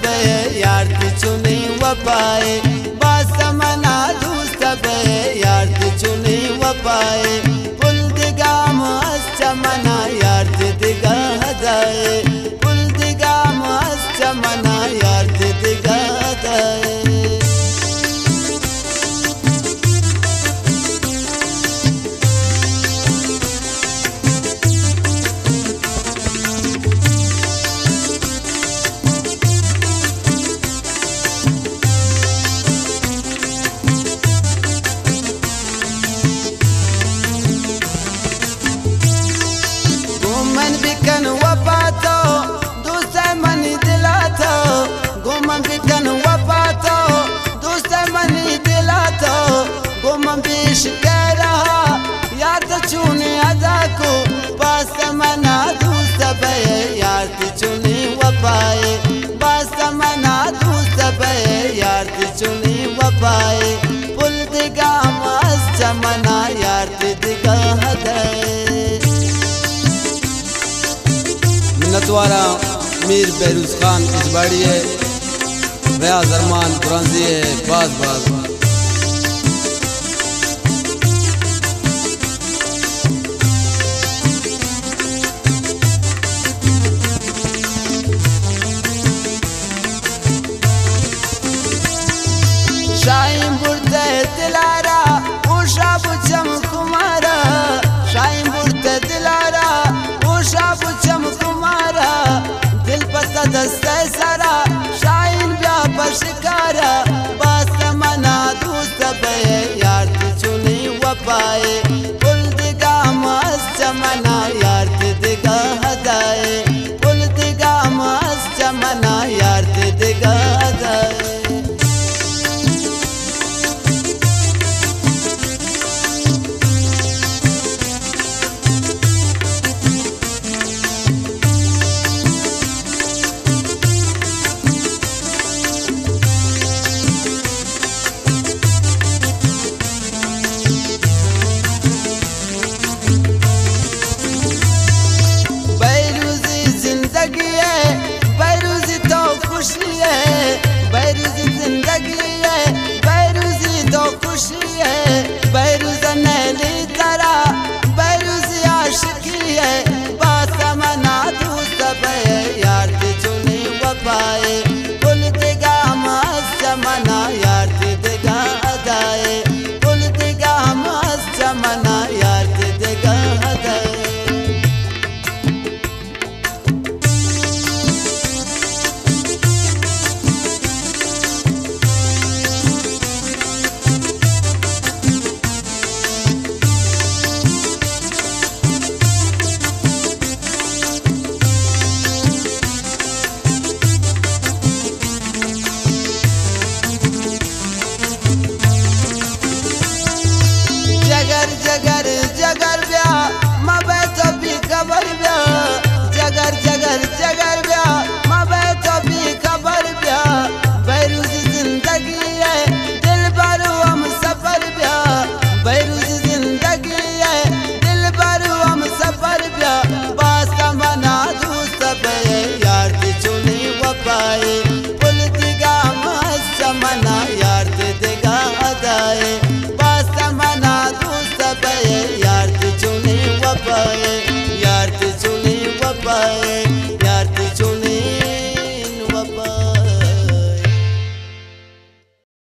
बे यार ती चुनी वपाए बास मना दूस बे यार ती चुनी वपाए पुल दिगाम मना यार ती दिगा हदाए पुल दिगाम मना यार ती दिगा हदाए गुमन बिकन वफातो दूसरे मनी दिलातो गुमन बिकन वफातो दूसरे मनी दिलातो गुमन बिश कह रहा यार तो चुने अदा को बास मना दूसरा बे यार ती चुनी वफाए बास मना दूसरा बे यार ती चुनी वफाए पुल दिगा मस्त मना यार ती दिगा हदाए मिन्नतवारा मीर बेरूज खान इजबाड़ी है रियाज अरमान बुरंजी है बाज बाज शाहीन बुरते दिलारा उषा बुचम कुमारा शाहीन बुरते दिलारा उषा बुचम कुमारा दिल पसंद से सारा शाहीन व्याप शिकारा बास मना दूस बे यार ती चुनी वपाए पुल दिगा मस्त मना यार ती दिगा हदाए पुल दिगा मस्त मना यार ती दिगा हदाए बैरूजी तो खुशी है बैरूजी जिंदगी है बैरूजी तो खुशी है बैरूज नैली तरह बैरूजी आशिकी है बास मना दूस बे यार ती चुनी वपाए पुल दिगा मस्त मना यार ती दिगा हदाए पुल दिगा मस्त मना यार ती दिगा हदाए जगर जगर जगर ब्या मबे तो भी खबर ब्या जगर जगर जगर ब्या मबे तो भी खबर ब्या बैरूजी जिंदगी है दिल भर हम सफर ब्या बैरूजी जिंदगी है दिल भर हम सफर ब्या बास मना दूस बे यार ती चुनी वपाए पुल दिगा मस्त मना यार ती दिगा हदाए बास मना दूस बे यार ती चुनी वपाए।